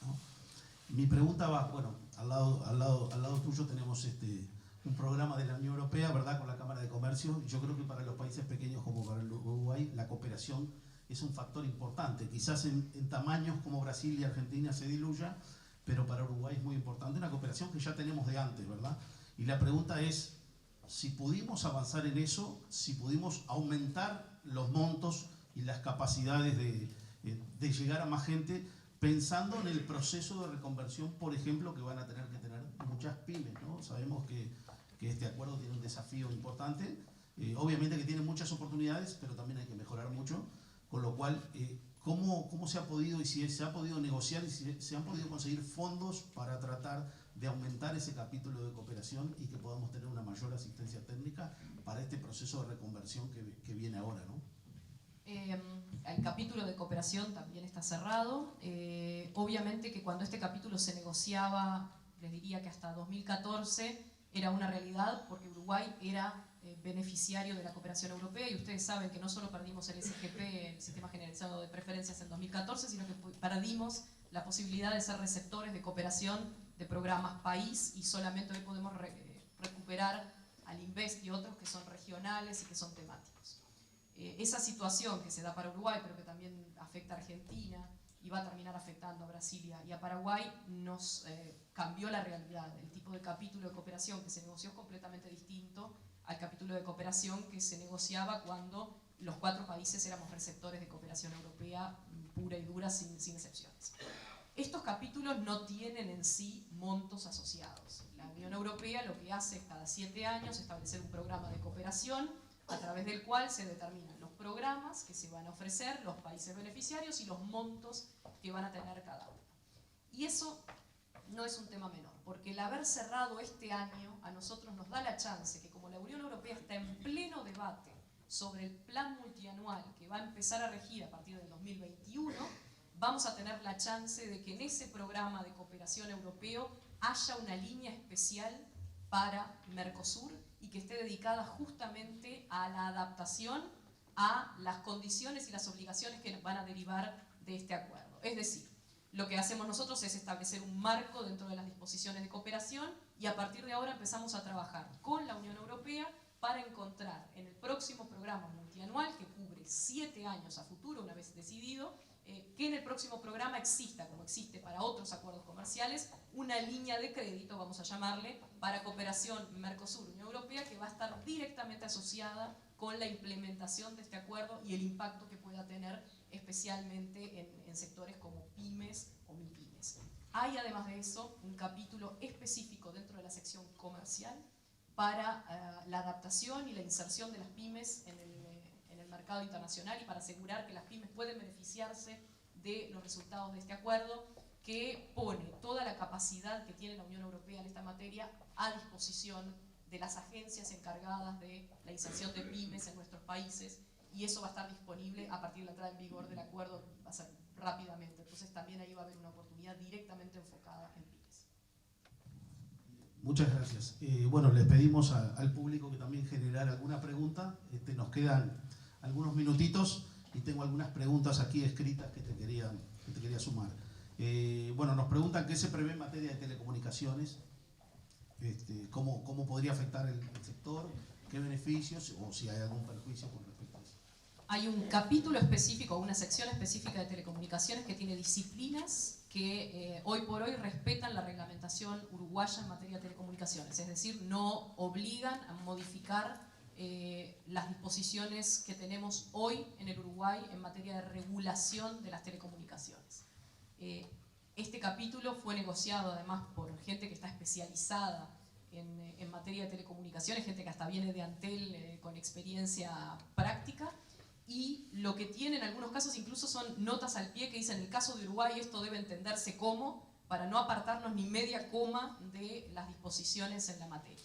S3: ¿no? Mi pregunta va, bueno, al lado tuyo tenemos un programa de la Unión Europea, ¿verdad?, con la Cámara de Comercio. Yo creo que para los países pequeños como para el Uruguay, la cooperación es un factor importante. Quizás en tamaños como Brasil y Argentina se diluya, pero para Uruguay es muy importante, una cooperación que ya tenemos de antes, ¿verdad? Y la pregunta es, si pudimos avanzar en eso, si pudimos aumentar los montos y las capacidades de llegar a más gente, pensando en el proceso de reconversión, por ejemplo, que van a tener que tener muchas pymes, ¿no? Sabemos que este acuerdo tiene un desafío importante, obviamente que tiene muchas oportunidades, pero también hay que mejorar mucho, con lo cual, ¿cómo se ha podido, y si se ha podido negociar, y si se han podido conseguir fondos para tratar de aumentar ese capítulo de cooperación y que podamos tener una mayor asistencia técnica para este proceso de reconversión que viene ahora, ¿no?
S4: El capítulo de cooperación también está cerrado. Obviamente que cuando este capítulo se negociaba, les diría que hasta 2014 era una realidad, porque Uruguay era beneficiario de la cooperación europea, y ustedes saben que no solo perdimos el SGP, el Sistema Generalizado de Preferencias, en 2014, sino que perdimos la posibilidad de ser receptores de cooperación de programas país, y solamente hoy podemos recuperar al Invest y otros que son regionales y que son temáticos. Esa situación que se da para Uruguay, pero que también afecta a Argentina y va a terminar afectando a Brasil y a Paraguay, nos cambió la realidad. El tipo de capítulo de cooperación que se negoció es completamente distinto al capítulo de cooperación que se negociaba cuando los 4 países éramos receptores de cooperación europea pura y dura, sin excepciones. Estos capítulos no tienen en sí montos asociados. La Unión Europea lo que hace es cada 7 años establecer un programa de cooperación a través del cual se determinan los programas que se van a ofrecer, los países beneficiarios y los montos que van a tener cada uno. Y eso no es un tema menor, porque el haber cerrado este año a nosotros nos da la chance que, como la Unión Europea está en pleno debate sobre el plan multianual que va a empezar a regir a partir del 2021, vamos a tener la chance de que en ese programa de cooperación europeo haya una línea especial para Mercosur y que esté dedicada justamente a la adaptación a las condiciones y las obligaciones que van a derivar de este acuerdo. Es decir, lo que hacemos nosotros es establecer un marco dentro de las disposiciones de cooperación y a partir de ahora empezamos a trabajar con la Unión Europea para encontrar en el próximo programa multianual, que cubre 7 años a futuro, una vez decidido, que en el próximo programa exista, como existe para otros acuerdos comerciales, una línea de crédito, vamos a llamarle, para cooperación Mercosur-Unión Europea, que va a estar directamente asociada con la implementación de este acuerdo y el impacto que pueda tener especialmente en sectores como pymes o mipymes. Hay además de eso un capítulo específico dentro de la sección comercial para la adaptación y la inserción de las pymes en el mercado internacional y para asegurar que las pymes pueden beneficiarse de los resultados de este acuerdo, que pone toda la capacidad que tiene la Unión Europea en esta materia a disposición de las agencias encargadas de la inserción de pymes en nuestros países, y eso va a estar disponible a partir de la entrada en vigor del acuerdo, va a ser rápidamente. Entonces también ahí va a haber una oportunidad directamente enfocada en pymes.
S3: Muchas gracias. Bueno, les pedimos al público que también generara alguna pregunta. Nos quedan algunos minutitos y tengo algunas preguntas aquí escritas que te quería sumar. Bueno, nos preguntan qué se prevé en materia de telecomunicaciones, cómo podría afectar el sector, qué beneficios o si hay algún perjuicio con respecto a eso.
S4: Hay un capítulo específico, una sección específica de telecomunicaciones que tiene disciplinas que hoy por hoy respetan la reglamentación uruguaya en materia de telecomunicaciones, es decir, no obligan a modificar las disposiciones que tenemos hoy en el Uruguay en materia de regulación de las telecomunicaciones. Este capítulo fue negociado además por gente que está especializada en materia de telecomunicaciones, gente que hasta viene de Antel con experiencia práctica, y lo que tiene en algunos casos incluso son notas al pie que dicen: en el caso de Uruguay esto debe entenderse como, para no apartarnos ni media coma de las disposiciones en la materia.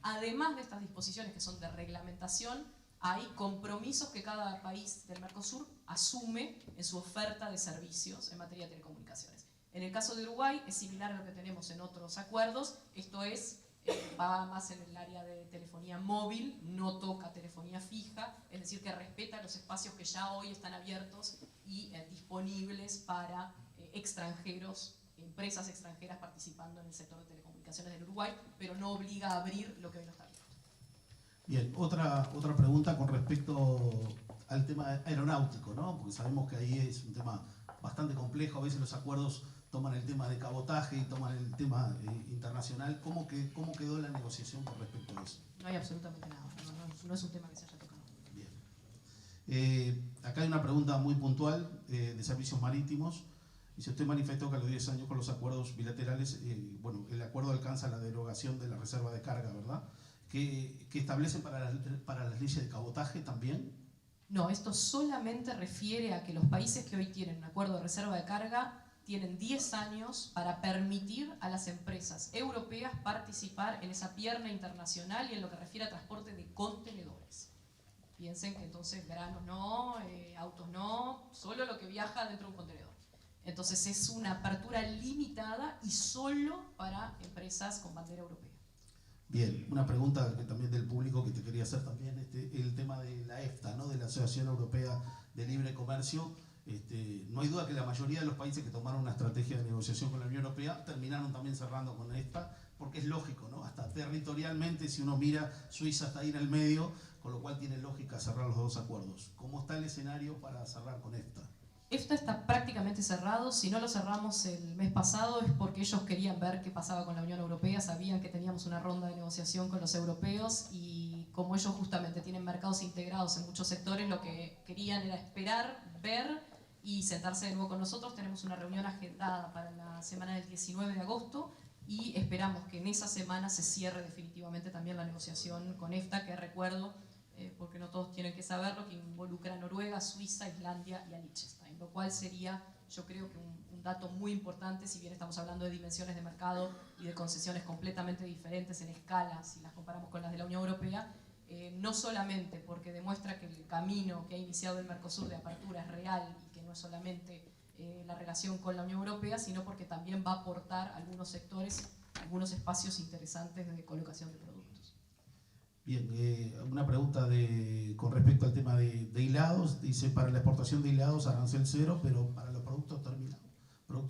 S4: Además de estas disposiciones que son de reglamentación, hay compromisos que cada país del Mercosur asume en su oferta de servicios en materia de telecomunicaciones. En el caso de Uruguay es similar a lo que tenemos en otros acuerdos, esto es, va más en el área de telefonía móvil, no toca telefonía fija, es decir, que respeta los espacios que ya hoy están abiertos y disponibles para extranjeros, empresas extranjeras participando en el sector de telecomunicaciones del Uruguay, pero no obliga a abrir lo que hoy no está abierto.
S3: Bien, otra pregunta con respecto al tema aeronáutico, ¿no? Porque sabemos que ahí es un tema bastante complejo, a veces los acuerdos toman el tema de cabotaje y toman el tema internacional. ¿Cómo quedó la negociación con respecto a eso?
S4: No hay absolutamente nada, no es un tema que se haya tocado.
S3: Bien. Acá hay una pregunta muy puntual de servicios marítimos. Y si usted manifestó que a los 10 años con los acuerdos bilaterales, bueno, el acuerdo alcanza la derogación de la reserva de carga, ¿verdad? ¿Que establecen para las leyes de cabotaje también?
S4: No, esto solamente refiere a que los países que hoy tienen un acuerdo de reserva de carga tienen 10 años para permitir a las empresas europeas participar en esa pierna internacional y en lo que refiere a transporte de contenedores. Piensen que entonces granos no, autos no, solo lo que viaja dentro de un contenedor. Entonces es una apertura limitada y solo para empresas con bandera europea.
S3: Bien, una pregunta que también del público que te quería hacer también, el tema de la EFTA, ¿no? De la Asociación Europea de Libre Comercio. No hay duda que la mayoría de los países que tomaron una estrategia de negociación con la Unión Europea terminaron también cerrando con EFTA, porque es lógico, ¿no? Hasta territorialmente, si uno mira, Suiza está ahí en el medio, con lo cual tiene lógica cerrar los dos acuerdos. ¿Cómo está el escenario para cerrar con EFTA?
S4: EFTA está prácticamente cerrado. Si no lo cerramos el mes pasado es porque ellos querían ver qué pasaba con la Unión Europea, sabían que teníamos una ronda de negociación con los europeos y como ellos justamente tienen mercados integrados en muchos sectores, lo que querían era esperar, ver y sentarse de nuevo con nosotros. Tenemos una reunión agendada para la semana del 19 de agosto y esperamos que en esa semana se cierre definitivamente también la negociación con EFTA, que recuerdo porque no todos tienen que saberlo, que involucra a Noruega, Suiza, Islandia y a Liechtenstein, lo cual sería, yo creo que un dato muy importante, si bien estamos hablando de dimensiones de mercado y de concesiones completamente diferentes en escala, si las comparamos con las de la Unión Europea, no solamente porque demuestra que el camino que ha iniciado el Mercosur de apertura es real y que no es solamente la relación con la Unión Europea, sino porque también va a aportar algunos sectores, algunos espacios interesantes de colocación de productos.
S3: Bien, una pregunta con respecto al tema de hilados. Dice, para la exportación de hilados arancel cero, pero para los productos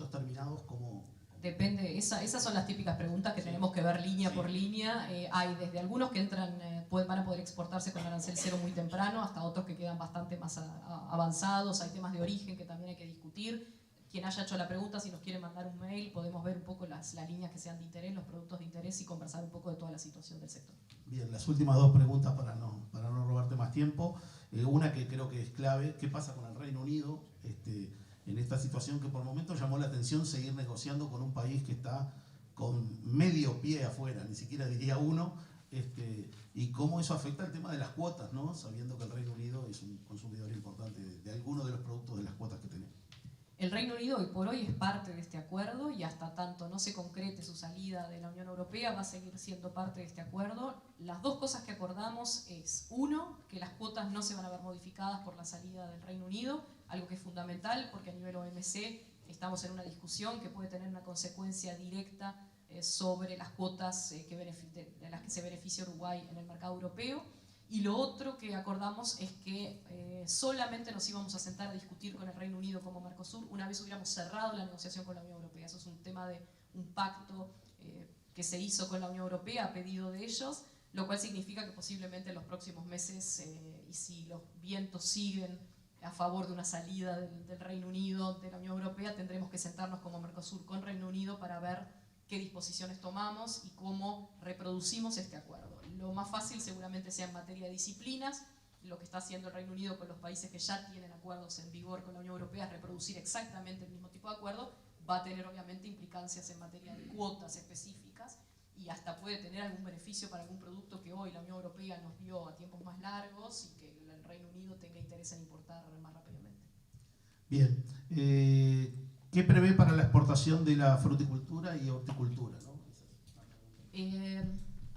S3: terminados ¿cómo?
S4: Depende, esas son las típicas preguntas que tenemos que ver línea por línea. Hay desde algunos que entran, van a poder exportarse con arancel cero muy temprano, hasta otros que quedan bastante más avanzados. Hay temas de origen que también hay que discutir. Quien haya hecho la pregunta, si nos quiere mandar un mail, podemos ver un poco las líneas que sean de interés, los productos de interés y conversar un poco de toda la situación del sector.
S3: Bien, las últimas dos preguntas para no robarte más tiempo. Una que creo que es clave, ¿qué pasa con el Reino Unido en esta situación que por momentos llamó la atención seguir negociando con un país que está con medio pie afuera, ni siquiera diría uno, y cómo eso afecta el tema de las cuotas, ¿no? Sabiendo que el Reino Unido es un consumidor importante de algunos de los productos de las cuotas que tenemos.
S4: El Reino Unido hoy por hoy es parte de este acuerdo y hasta tanto no se concrete su salida de la Unión Europea va a seguir siendo parte de este acuerdo. Las dos cosas que acordamos es, uno, que las cuotas no se van a ver modificadas por la salida del Reino Unido, algo que es fundamental porque a nivel OMC estamos en una discusión que puede tener una consecuencia directa sobre las cuotas de las que se beneficia Uruguay en el mercado europeo. Y lo otro que acordamos es que solamente nos íbamos a sentar a discutir con el Reino Unido como Mercosur una vez hubiéramos cerrado la negociación con la Unión Europea. Eso es un tema de un pacto que se hizo con la Unión Europea a pedido de ellos, lo cual significa que posiblemente en los próximos meses, y si los vientos siguen a favor de una salida del Reino Unido de la Unión Europea, tendremos que sentarnos como Mercosur con Reino Unido para ver qué disposiciones tomamos y cómo reproducimos este acuerdo. Lo más fácil seguramente sea en materia de disciplinas. Lo que está haciendo el Reino Unido con los países que ya tienen acuerdos en vigor con la Unión Europea es reproducir exactamente el mismo tipo de acuerdo. Va a tener obviamente implicancias en materia de cuotas específicas y hasta puede tener algún beneficio para algún producto que hoy la Unión Europea nos dio a tiempos más largos y que el Reino Unido tenga interés en importar más rápidamente.
S3: Bien, ¿qué prevé para la exportación de la fruticultura y horticultura, ¿no?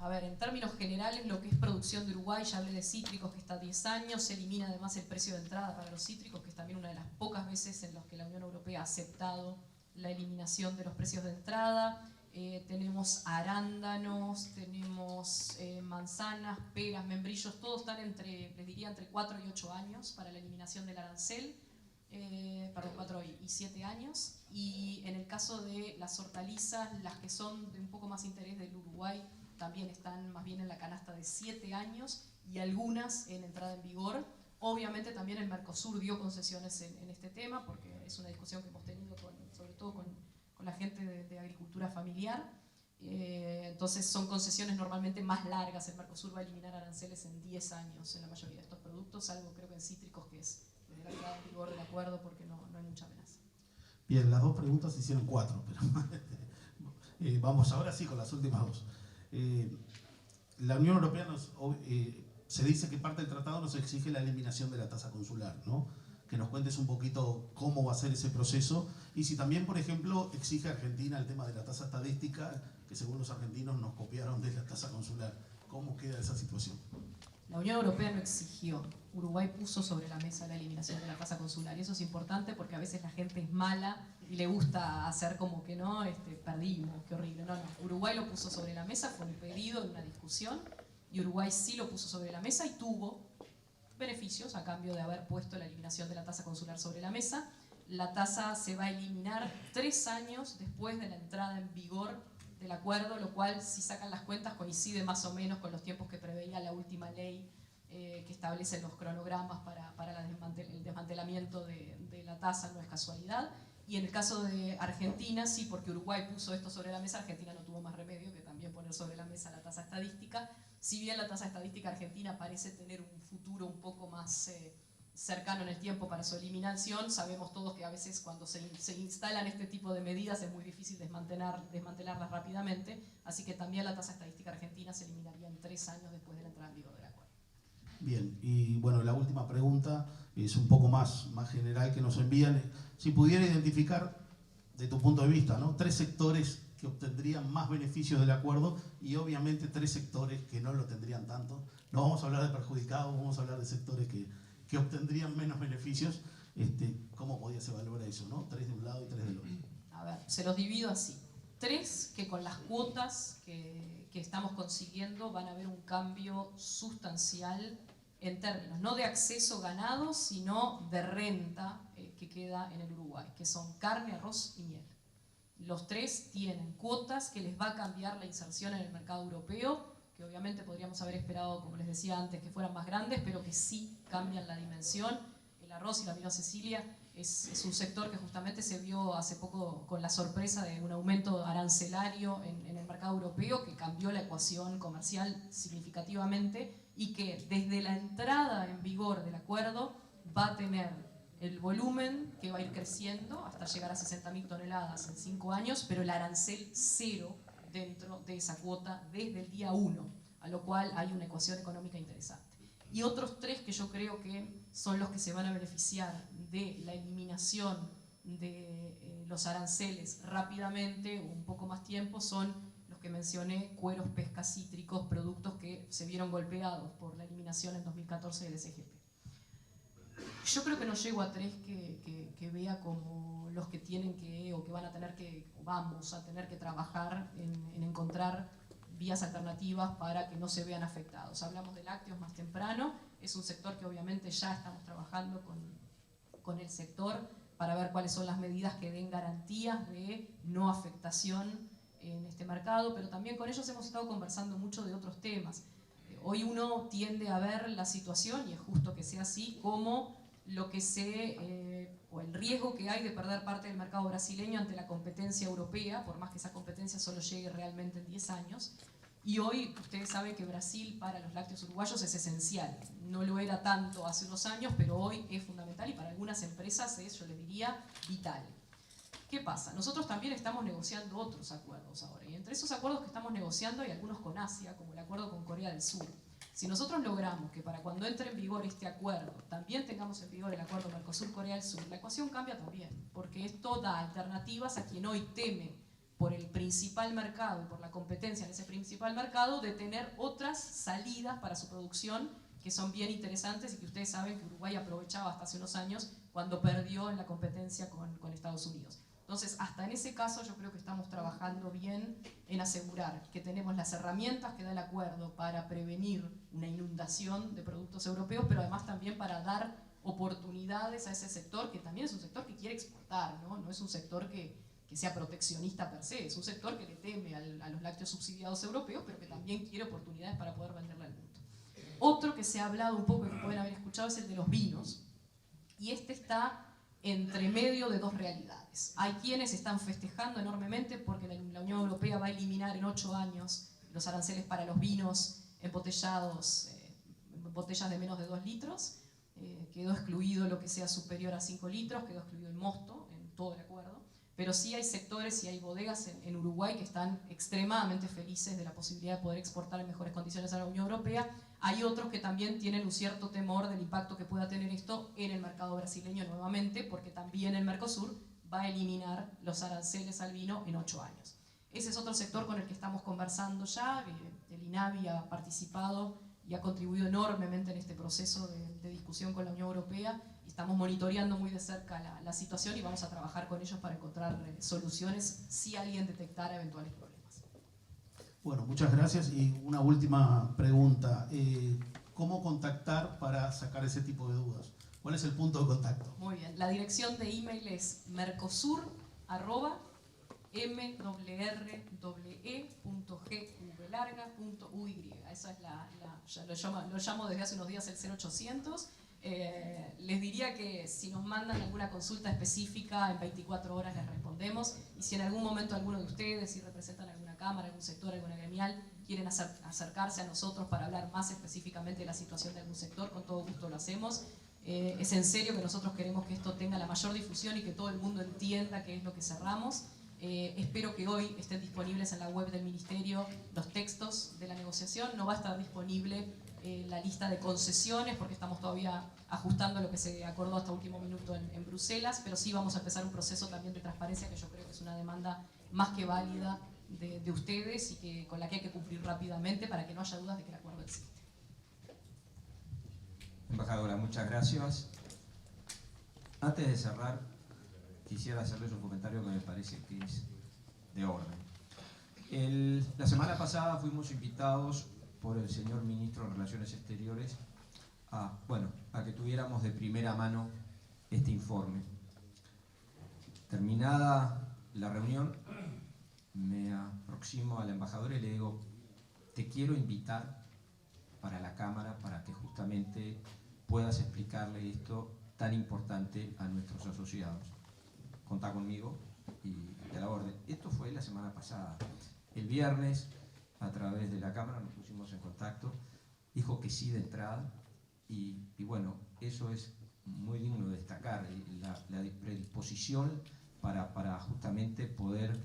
S4: A ver, en términos generales, lo que es producción de Uruguay, ya hablé de cítricos, que está a 10 años, se elimina además el precio de entrada para los cítricos, que es también una de las pocas veces en las que la Unión Europea ha aceptado la eliminación de los precios de entrada. Tenemos arándanos, tenemos manzanas, peras, membrillos, todos están les diría, entre 4 y 8 años para la eliminación del arancel. Perdón, 4 y 7 años. Y en el caso de las hortalizas, las que son de un poco más interés del Uruguay, también están más bien en la canasta de 7 años y algunas en entrada en vigor. Obviamente también el Mercosur dio concesiones en este tema, porque es una discusión que hemos tenido sobre todo con la gente de agricultura familiar. Entonces son concesiones normalmente más largas. El Mercosur va a eliminar aranceles en 10 años en la mayoría de estos productos, salvo creo que en cítricos, que es desde la entrada en vigor del acuerdo, porque no hay mucha amenaza.
S3: Bien, las dos preguntas se hicieron 4, pero vamos ahora sí con las últimas dos. La Unión Europea se dice que parte del tratado nos exige la eliminación de la tasa consular, ¿no? Que nos cuentes un poquito cómo va a ser ese proceso y si también, por ejemplo, exige a Argentina el tema de la tasa estadística, que según los argentinos nos copiaron de la tasa consular. ¿Cómo queda esa situación?
S4: La Unión Europea no exigió. Uruguay puso sobre la mesa la eliminación de la tasa consular y eso es importante porque a veces la gente es mala y le gusta hacer como que no, perdimos, qué horrible. No. Uruguay lo puso sobre la mesa, fue un pedido en una discusión y Uruguay sí lo puso sobre la mesa y tuvo beneficios a cambio de haber puesto la eliminación de la tasa consular sobre la mesa. La tasa se va a eliminar 3 años después de la entrada en vigor del acuerdo, lo cual, si sacan las cuentas, coincide más o menos con los tiempos que preveía la última ley que establece los cronogramas para el desmantelamiento de la tasa, no es casualidad. Y en el caso de Argentina, sí, porque Uruguay puso esto sobre la mesa, Argentina no tuvo más remedio que también poner sobre la mesa la tasa estadística. Si bien la tasa estadística argentina parece tener un futuro un poco más cercano en el tiempo para su eliminación, sabemos todos que a veces cuando se instalan este tipo de medidas es muy difícil desmantelarlas rápidamente, así que también la tasa estadística argentina se eliminaría en 3 años después de la entrada en vigor del acuerdo.
S3: Bien, y bueno, la última pregunta es un poco más general que nos envían. Si pudiera identificar, de tu punto de vista, ¿no?, 3 sectores que obtendrían más beneficios del acuerdo y obviamente 3 sectores que no lo tendrían tanto. No vamos a hablar de perjudicados, vamos a hablar de sectores que obtendrían menos beneficios. ¿Cómo podía se evaluar eso, ¿no? 3 de un lado y 3 del otro.
S4: A ver, se los divido así. 3 que con las cuotas que estamos consiguiendo van a haber un cambio sustancial en términos, no de acceso ganado, sino de renta que queda en el Uruguay, que son carne, arroz y miel. Los 3 tienen cuotas que les va a cambiar la inserción en el mercado europeo, que obviamente podríamos haber esperado, como les decía antes, que fueran más grandes, pero que sí cambian la dimensión. El arroz y la Vino Cecilia es un sector que justamente se vio hace poco con la sorpresa de un aumento arancelario en el mercado europeo que cambió la ecuación comercial significativamente y que desde la entrada en vigor del acuerdo va a tener el volumen que va a ir creciendo hasta llegar a 60.000 toneladas en 5 años, pero el arancel cero dentro de esa cuota desde el día 1, a lo cual hay una ecuación económica interesante. Y otros 3 que yo creo que son los que se van a beneficiar de la eliminación de los aranceles rápidamente o un poco más tiempo son los que mencioné: cueros, pescas, cítricos, productos que se vieron golpeados por la eliminación en 2014 del SGP. Yo creo que no llego a 3 que vea como los que tienen que o que van a tener que, o vamos a tener que trabajar en encontrar vías alternativas para que no se vean afectados. Hablamos de lácteos más temprano, es un sector que obviamente ya estamos trabajando con el sector para ver cuáles son las medidas que den garantías de no afectación en este mercado, pero también con ellos hemos estado conversando mucho de otros temas. Hoy uno tiende a ver la situación, y es justo que sea así, como lo que o el riesgo que hay de perder parte del mercado brasileño ante la competencia europea, por más que esa competencia solo llegue realmente en 10 años. Y hoy ustedes saben que Brasil para los lácteos uruguayos es esencial. No lo era tanto hace unos años, pero hoy es fundamental y para algunas empresas es, yo les diría, vital. ¿Qué pasa? Nosotros también estamos negociando otros acuerdos ahora. Y entre esos acuerdos que estamos negociando hay algunos con Asia, como el acuerdo con Corea del Sur. Si nosotros logramos que para cuando entre en vigor este acuerdo también tengamos en vigor el acuerdo Mercosur-Corea del Sur, la ecuación cambia también, porque esto da alternativas a quien hoy teme por el principal mercado y por la competencia en ese principal mercado de tener otras salidas para su producción que son bien interesantes y que ustedes saben que Uruguay aprovechaba hasta hace unos años cuando perdió en la competencia con Estados Unidos. Entonces, hasta en ese caso yo creo que estamos trabajando bien en asegurar que tenemos las herramientas que da el acuerdo para prevenir una inundación de productos europeos, pero además también para dar oportunidades a ese sector, que también es un sector que quiere exportar, ¿no? No es un sector que sea proteccionista per se, es un sector que le teme a los lácteos subsidiados europeos, pero que también quiere oportunidades para poder venderle al mundo. Otro que se ha hablado un poco y que pueden haber escuchado es el de los vinos, y este está entre medio de 2 realidades. Hay quienes están festejando enormemente porque la Unión Europea va a eliminar en 8 años los aranceles para los vinos embotellados, botellas de menos de 2 litros. Quedó excluido lo que sea superior a 5 litros, quedó excluido el mosto en todo el acuerdo. Pero sí hay sectores y hay bodegas en Uruguay que están extremadamente felices de la posibilidad de poder exportar en mejores condiciones a la Unión Europea. Hay otros que también tienen un cierto temor del impacto que pueda tener esto en el mercado brasileño nuevamente, porque también el Mercosur va a eliminar los aranceles al vino en 8 años. Ese es otro sector con el que estamos conversando ya. El INAVI ha participado y ha contribuido enormemente en este proceso de discusión con la Unión Europea. Estamos monitoreando muy de cerca la situación y vamos a trabajar con ellos para encontrar soluciones si alguien detectara eventuales problemas.
S3: Bueno, muchas gracias. Y una última pregunta. ¿Cómo contactar para sacar ese tipo de dudas? ¿Cuál es el punto de contacto?
S4: Muy bien. La dirección de email es mercosur@mwe.gvlarga.uy. Esa es lo llamo desde hace unos días el 0800. Les diría que si nos mandan alguna consulta específica, en 24 horas les respondemos, y si en algún momento alguno de ustedes, si representan alguna cámara, algún sector, alguna gremial, quieren acercarse a nosotros para hablar más específicamente de la situación de algún sector, con todo gusto lo hacemos. Es en serio que nosotros queremos que esto tenga la mayor difusión y que todo el mundo entienda qué es lo que cerramos. Espero que hoy estén disponibles en la web del Ministerio los textos de la negociación. No va a estar disponible la lista de concesiones, porque estamos todavía ajustando lo que se acordó hasta último minuto en Bruselas, pero sí vamos a empezar un proceso también de transparencia, que yo creo que es una demanda más que válida de ustedes y con la que hay que cumplir rápidamente para que no haya dudas de que el acuerdo existe.
S1: Embajadora, muchas gracias. Antes de cerrar, quisiera hacerles un comentario que me parece que es de orden. La semana pasada fuimos invitados por el señor Ministro de Relaciones Exteriores a que tuviéramos de primera mano este informe. Terminada la reunión, me aproximo al embajador y le digo, te quiero invitar para la Cámara para que justamente puedas explicarle esto tan importante a nuestros asociados. Contá conmigo y a la orden. Esto fue la semana pasada. El viernes, a través de la Cámara, nos pusimos en contacto, dijo que sí de entrada y bueno, eso es muy digno de destacar, la predisposición para justamente poder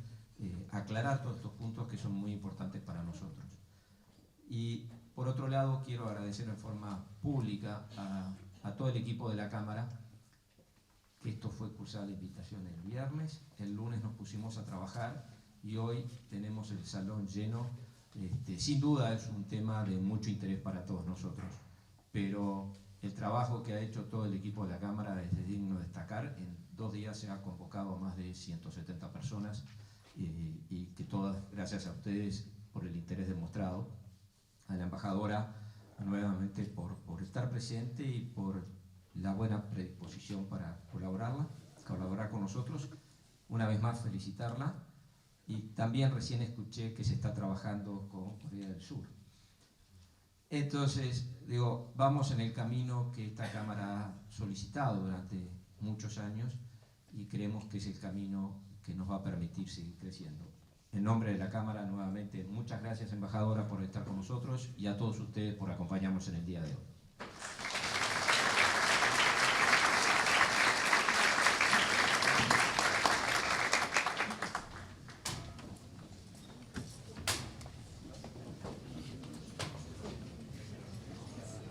S1: aclarar todos estos puntos que son muy importantes para nosotros. Y por otro lado, quiero agradecer en forma pública a todo el equipo de la Cámara, que esto fue cursada la invitación el viernes, el lunes nos pusimos a trabajar y hoy tenemos el salón lleno. Sin duda es un tema de mucho interés para todos nosotros, pero el trabajo que ha hecho todo el equipo de la Cámara es digno de destacar. En 2 días se ha convocado a más de 170 personas y que todas, gracias a ustedes por el interés demostrado, a la embajadora nuevamente por estar presente y por la buena predisposición para colaborar con nosotros. Una vez más felicitarla y también recién escuché que se está trabajando con Corea del Sur. Entonces, digo, vamos en el camino que esta Cámara ha solicitado durante muchos años y creemos que es el camino que nos va a permitir seguir creciendo. En nombre de la Cámara, nuevamente, muchas gracias, embajadora, por estar con nosotros y a todos ustedes por acompañarnos en el día de hoy.